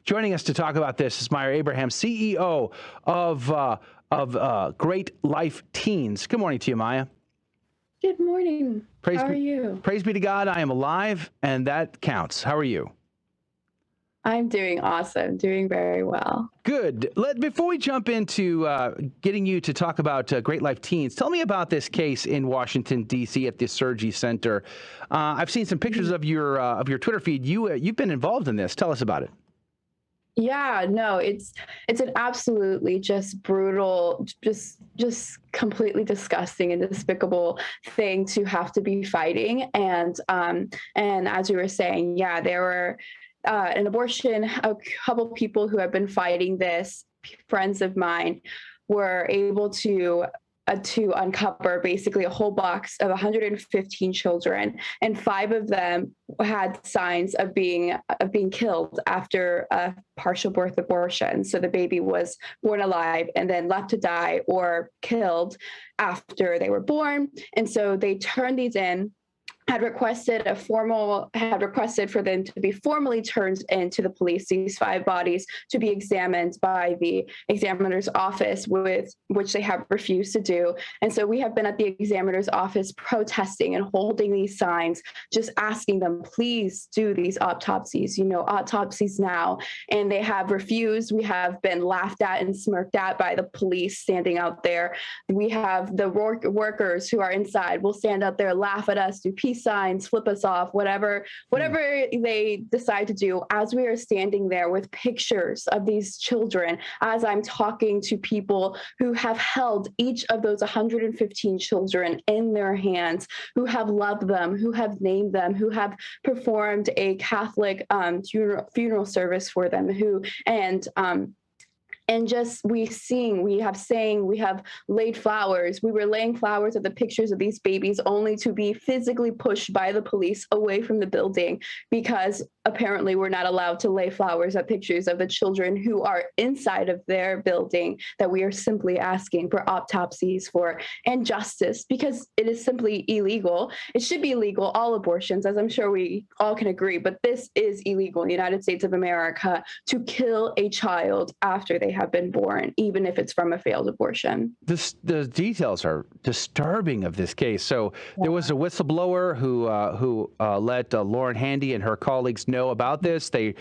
Joining us to talk about this is Myah Abraham, CEO of GreatLife Teens. Good morning to you, Myah. Good morning. How are you? Praise be to God, I am alive, and that counts. How are you? I'm doing awesome, doing very well. Good. Before we jump into getting you to talk about GreatLife Teens, tell me about this case in Washington, D.C. at the Surgery Center. I've seen some pictures of your Twitter feed. You've been involved in this. Tell us about it. Yeah, no, it's an absolutely just brutal, just completely disgusting and despicable thing to have to be fighting. And as you were saying, yeah, there were an abortion, a couple people who have been fighting this, friends of mine, were able to uncover basically a whole box of 115 children, and 5 of them had signs of being killed after a partial birth abortion. So the baby was born alive and then left to die or killed after they were born. And so they turned these in, had requested for them to be formally turned into the police, these 5 bodies to be examined by the examiner's office, with which they have refused to do. And so we have been at the examiner's office protesting and holding these signs, just asking them, please do these autopsies, autopsies now. And they have refused. We have been laughed at and smirked at by the police standing out there. We have the workers who are inside will stand out there, laugh at us, do peace signs, flip us off, whatever they decide to do, as we are standing there with pictures of these children, as I'm talking to people who have held each of those 115 children in their hands, who have loved them, who have named them, who have performed a Catholic funeral service for them, and just we have laid flowers. We were laying flowers at the pictures of these babies, only to be physically pushed by the police away from the building, because apparently we're not allowed to lay flowers at pictures of the children who are inside of their building, that we are simply asking for autopsies for, and justice, because it is simply illegal. It should be illegal, all abortions, as I'm sure we all can agree, but this is illegal in the United States of America, to kill a child after they have been born, even if it's from a failed abortion. The details are disturbing of this case. So there was a whistleblower who let Lauren Handy and her colleagues know about this. They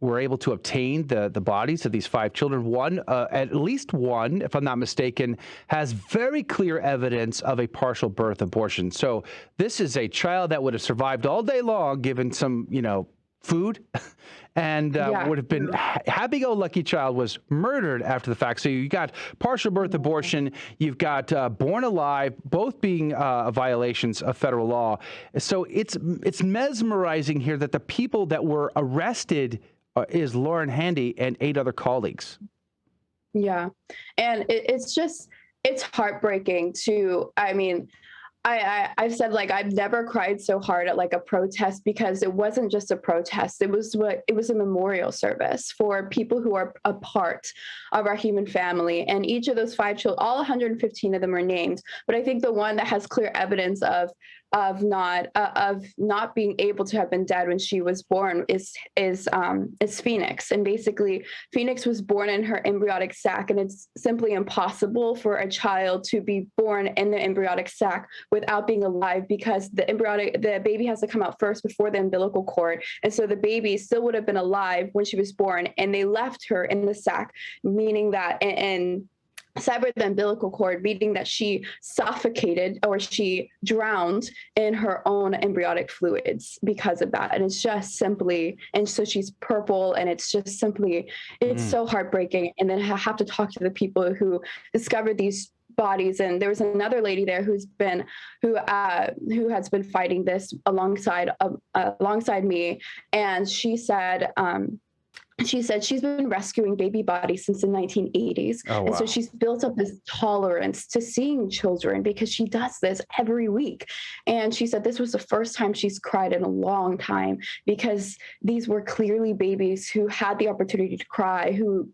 were able to obtain the bodies of these 5 children. One, at least one, if I'm not mistaken, has very clear evidence of a partial birth abortion. So this is a child that would have survived all day long, given some, food, and would have been happy-go-lucky child, was murdered after the fact. So you got partial birth abortion, you've got born alive, both being violations of federal law. So it's mesmerizing here that the people that were arrested is Lauren Handy and 8 other colleagues. Yeah, and it's heartbreaking to, I've said, I've never cried so hard at a protest, because it wasn't just a protest. It was a memorial service for people who are a part of our human family. And each of those 5 children, all 115 of them are named. But I think the one that has clear evidence of not being able to have been dead when she was born is Phoenix. And basically, Phoenix was born in her embryonic sac, and it's simply impossible for a child to be born in the embryonic sac without being alive, because the baby has to come out first before the umbilical cord. And so the baby still would have been alive when she was born, and they left her in the sac, meaning that, and severed the umbilical cord, meaning that she suffocated or she drowned in her own embryonic fluids because of that. And it's just simply, and so she's purple, and it's just simply, it's so heartbreaking. And then I have to talk to the people who discovered these bodies. And there was another lady there who has been fighting this alongside me. And she said she's been rescuing baby bodies since the 1980s. Oh, wow. And so she's built up this tolerance to seeing children, because she does this every week. And she said this was the first time she's cried in a long time, because these were clearly babies who had the opportunity to cry, whose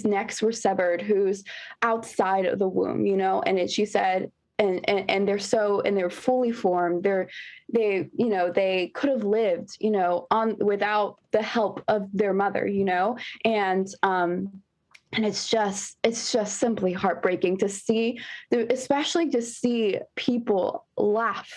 necks were severed, who's outside of the womb, and she said and they're fully formed. They could have lived, on without the help of their mother, and it's just simply heartbreaking to see, especially to see people laugh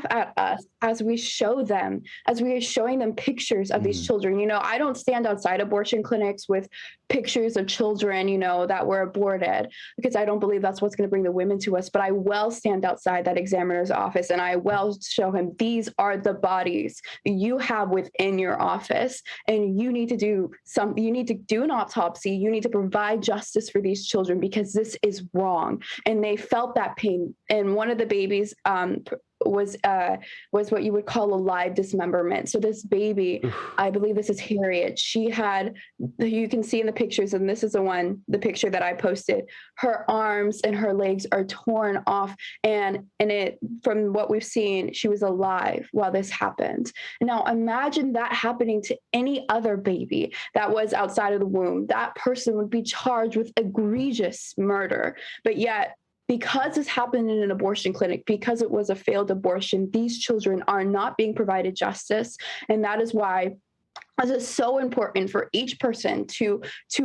at us as we are showing them pictures of these children. I don't stand outside abortion clinics with pictures of children, that were aborted, because I don't believe that's what's going to bring the women to us. But I will stand outside that examiner's office and I will show him, these are the bodies you have within your office, and you need to do an autopsy. You need to provide justice for these children, because this is wrong. And they felt that pain. And one of the babies was what you would call a live dismemberment. So this baby, I believe this is Harriet, she had, you can see in the pictures, and this is the picture that I posted, her arms and her legs are torn off, and from what we've seen, she was alive while this happened. Now imagine that happening to any other baby that was outside of the womb. That person would be charged with egregious murder. But yet, because this happened in an abortion clinic, because it was a failed abortion, these children are not being provided justice. And that is why it is so important for each person to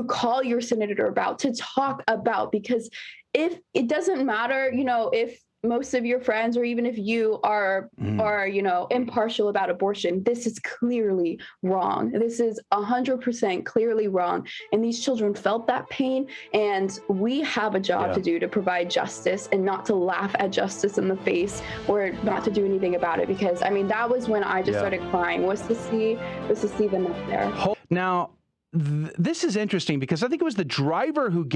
call your senator about, to talk about, because if it doesn't matter, if most of your friends, or even if you are impartial about abortion, this is clearly wrong. This is 100% clearly wrong. And these children felt that pain, and we have a job to do to provide justice, and not to laugh at justice in the face, or not to do anything about it. Because that was when I just started crying, was to see them up there. Now, this is interesting, because I think it was the driver who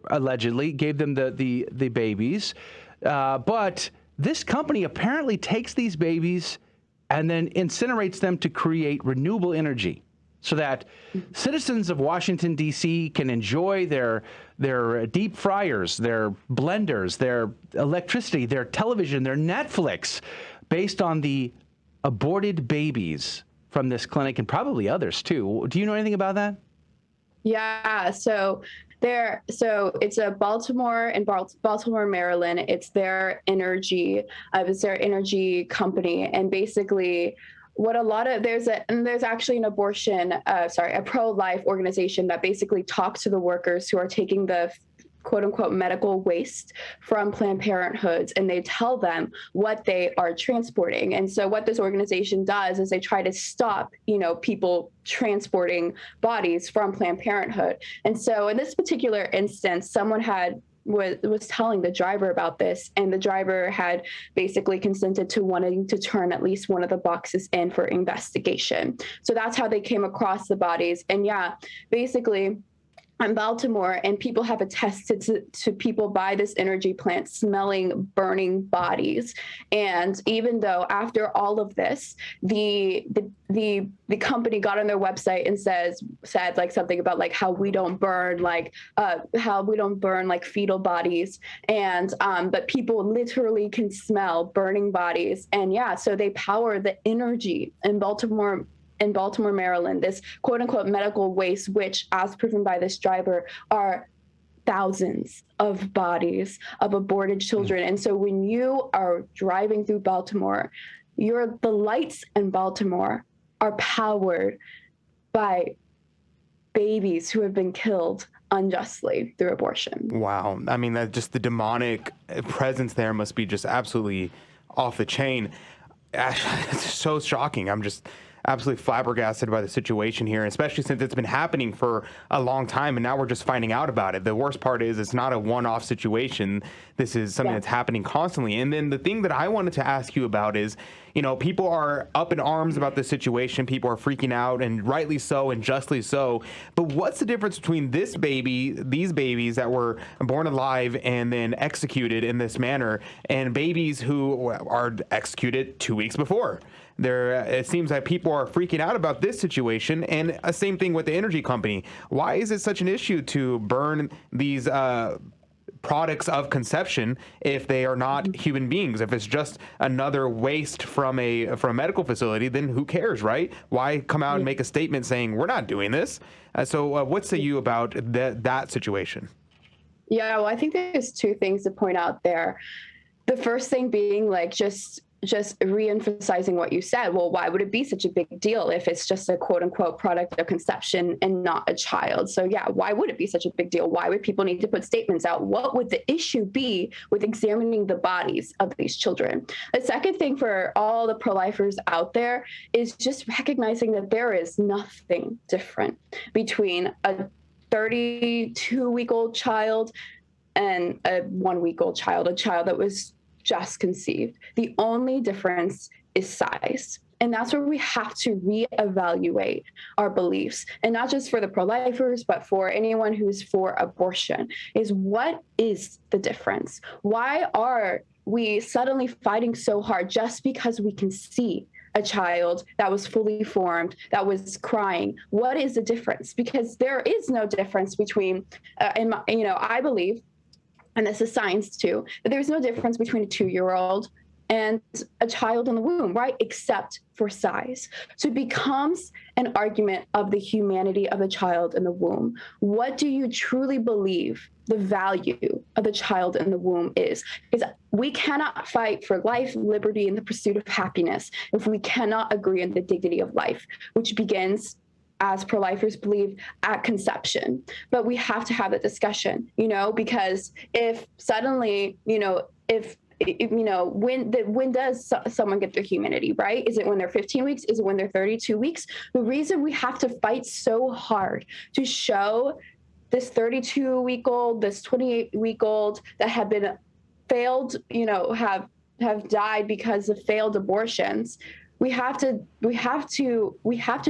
allegedly gave them the babies. But this company apparently takes these babies and then incinerates them to create renewable energy, so that citizens of Washington, D.C. can enjoy their deep fryers, their blenders, their electricity, their television, their Netflix, based on the aborted babies from this clinic, and probably others too. Do you know anything about that? Yeah, so it's a Baltimore and Baltimore, Maryland. It's their energy company. And basically there's actually an a pro-life organization that basically talks to the workers who are taking the quote unquote medical waste from Planned Parenthoods, and they tell them what they are transporting. And so what this organization does is they try to stop, people transporting bodies from Planned Parenthood. And so in this particular instance, someone was telling the driver about this, and the driver had basically consented to wanting to turn at least one of the boxes in for investigation. So that's how they came across the bodies. And basically, in Baltimore, and people have attested to people by this energy plant smelling burning bodies. And even though after all of this, the company got on their website and said like something about like how we don't burn fetal bodies, and but people literally can smell burning bodies. And so they power the energy in Baltimore, Maryland, this quote unquote medical waste, which, as proven by this driver, are thousands of bodies of aborted children. And so when you are driving through Baltimore, the lights in Baltimore are powered by babies who have been killed unjustly through abortion. Wow. That just the demonic presence there must be just absolutely off the chain. It's so shocking. I'm just absolutely flabbergasted by the situation here, especially since it's been happening for a long time, and now we're just finding out about it. The worst part is it's not a one-off situation. This is something that's happening constantly. And then the thing that I wanted to ask you about is, people are up in arms about this situation. People are freaking out, and rightly so, and justly so. But what's the difference between these babies that were born alive and then executed in this manner, and babies who are executed 2 weeks before? It seems like people are freaking out about this situation, and same thing with the energy company. Why is it such an issue to burn these products of conception if they are not human beings? If it's just another waste from a medical facility, then who cares, right? Why come out and make a statement saying we're not doing this? So what say you about that situation? Yeah, well, I think there's two things to point out there. The first thing being like just re-emphasizing what you said. Well, why would it be such a big deal if it's just a quote unquote product of conception and not a child? So yeah, why would it be such a big deal? Why would people need to put statements out? What would the issue be with examining the bodies of these children? The second thing for all the pro-lifers out there is just recognizing that there is nothing different between a 32-week-old child and a 1-week-old child, a child that was just conceived. The only difference is size. And that's where we have to reevaluate our beliefs. And not just for the pro-lifers, but for anyone who's for abortion, is what is the difference? Why are we suddenly fighting so hard just because we can see a child that was fully formed, that was crying? What is the difference? Because there is no difference between, I believe, and this is science too, that there's no difference between a 2-year-old and a child in the womb, right? Except for size. So it becomes an argument of the humanity of the child in the womb. What do you truly believe the value of the child in the womb is? Because we cannot fight for life, liberty, and the pursuit of happiness if we cannot agree on the dignity of life, which begins, as pro-lifers believe, at conception. But we have to have that discussion, because if suddenly, when does someone get their humanity, right? Is it when they're 15 weeks? Is it when they're 32 weeks? The reason we have to fight so hard to show this 32-week-old, this 28-week-old that have been failed, have died because of failed abortions, we have to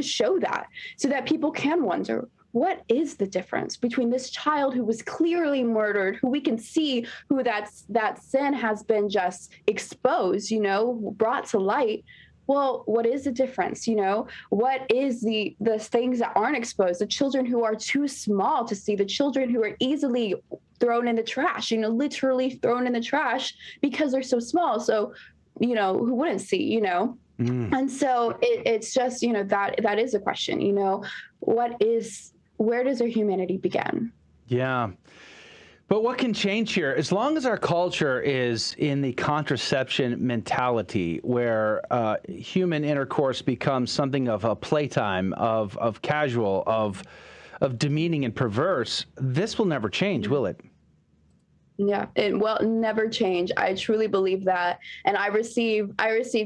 show that so that people can wonder, what is the difference between this child who was clearly murdered, who we can see who that sin has been just exposed, brought to light? Well, what is the difference? What is the things that aren't exposed? The children who are too small to see, the children who are easily thrown in the trash, literally thrown in the trash because they're so small. So, who wouldn't see, And so it's just, that is a question, where does our humanity begin? Yeah. But what can change here? As long as our culture is in the contraception mentality, where human intercourse becomes something of a playtime, of casual, of demeaning and perverse, this will never change, will it? Yeah, it will never change. I truly believe that. And I receive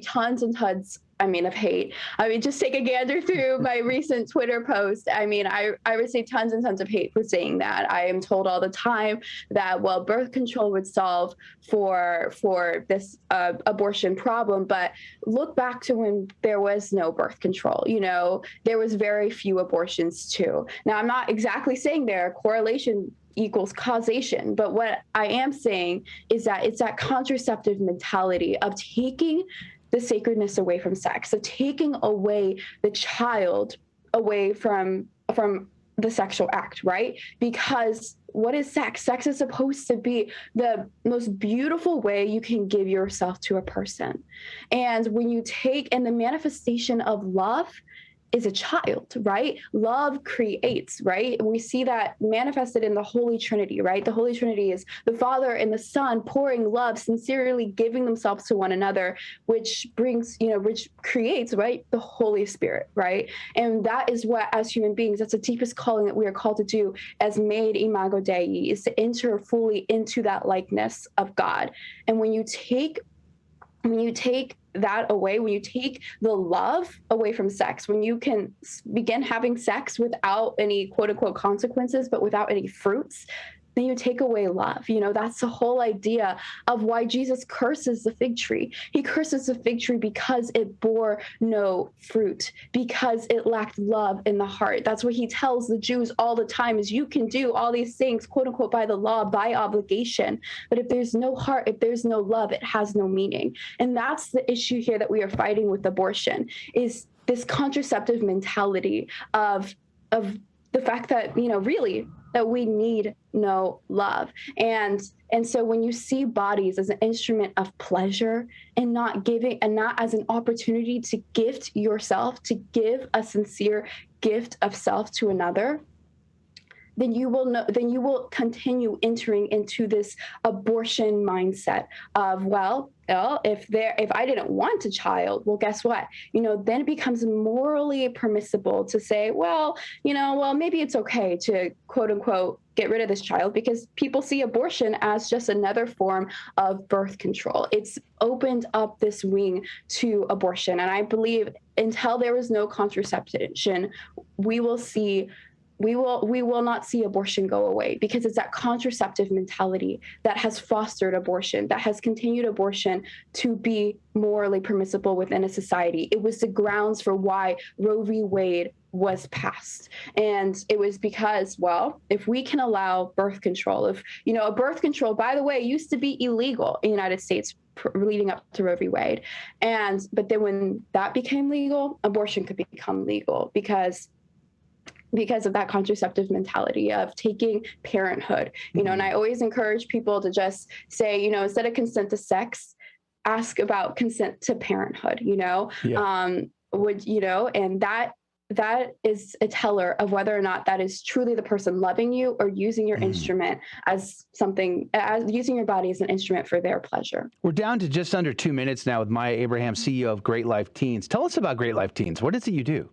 tons and tons, of hate. Just take a gander through my recent Twitter post. I receive tons and tons of hate for saying that. I am told all the time that, well, birth control would solve for this abortion problem. But look back to when there was no birth control. There was very few abortions too. Now, I'm not exactly saying there correlation equals causation. But what I am saying is that it's that contraceptive mentality of taking the sacredness away from sex, of taking away the child away from the sexual act, right? Because what is sex? Sex is supposed to be the most beautiful way you can give yourself to a person. And when you take, and the manifestation of love is a child, right? Love creates, right? We see that manifested in the Holy Trinity, right? The Holy Trinity is the Father and the Son pouring love, sincerely giving themselves to one another, which brings, which creates, right, the Holy Spirit, right? And that is what, as human beings, that's the deepest calling that we are called to do as made imago Dei, is to enter fully into that likeness of God. And when you take that away, when you take the love away from sex, when you can begin having sex without any quote unquote consequences, but without any fruits, then you take away love. That's the whole idea of why Jesus curses the fig tree. He curses the fig tree because it bore no fruit, because it lacked love in the heart. That's what he tells the Jews all the time, is you can do all these things, quote unquote, by the law, by obligation. But if there's no heart, if there's no love, it has no meaning. And that's the issue here that we are fighting with abortion, is this contraceptive mentality of the fact that, really, that we need no love. And so when you see bodies as an instrument of pleasure and not giving, and not as an opportunity to gift yourself, to give a sincere gift of self to another, then you will know, then you will continue entering into this abortion mindset of, well, if I didn't want a child, well, guess what? Then it becomes morally permissible to say, well, maybe it's okay to quote unquote get rid of this child, because people see abortion as just another form of birth control. It's opened up this wing to abortion. And I believe until there is no contraception, we will not see abortion go away, because it's that contraceptive mentality that has fostered abortion, that has continued abortion to be morally permissible within a society. It was the grounds for why Roe v. Wade was passed. And it was because, well, if we can allow birth control, a birth control, by the way, used to be illegal in the United States leading up to Roe v. Wade. But then when that became legal, abortion could become legal because of that contraceptive mentality of taking parenthood, and I always encourage people to just say, instead of consent to sex, ask about consent to parenthood, and that is a teller of whether or not that is truly the person loving you or using your instrument as using your body as an instrument for their pleasure. We're down to just under 2 minutes now with Myah Abraham, CEO of GreatLife Teens. Tell us about GreatLife Teens. What is it you do?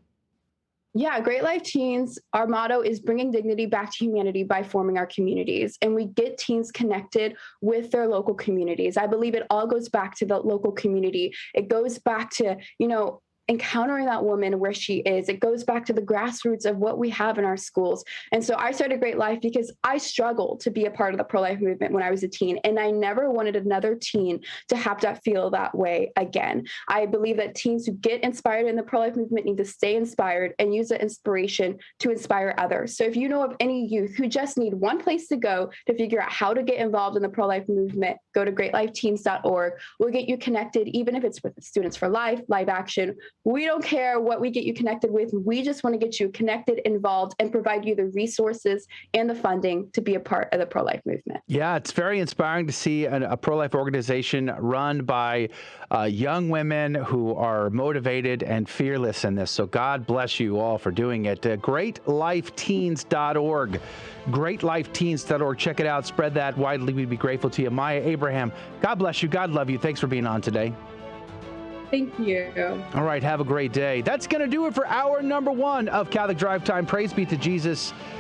Yeah, GreatLife Teens, our motto is bringing dignity back to humanity by forming our communities. And we get teens connected with their local communities. I believe it all goes back to the local community. It goes back to, encountering that woman where she is. It goes back to the grassroots of what we have in our schools. And so I started GreatLife because I struggled to be a part of the pro-life movement when I was a teen, and I never wanted another teen to have to feel that way again. I believe that teens who get inspired in the pro-life movement need to stay inspired and use that inspiration to inspire others. So if you know of any youth who just need one place to go to figure out how to get involved in the pro-life movement, go to greatlifeteens.org. We'll get you connected, even if it's with Students for Life, Live Action. We don't care what we get you connected with. We just want to get you connected, involved, and provide you the resources and the funding to be a part of the pro-life movement. Yeah, it's very inspiring to see a pro-life organization run by young women who are motivated and fearless in this. So God bless you all for doing it. GreatLifeTeens.org. GreatLifeTeens.org. Check it out. Spread that widely. We'd be grateful to you. Myah Abraham, God bless you. God love you. Thanks for being on today. Thank you. All right. Have a great day. That's going to do it for hour number 1 of Catholic Drive Time. Praise be to Jesus.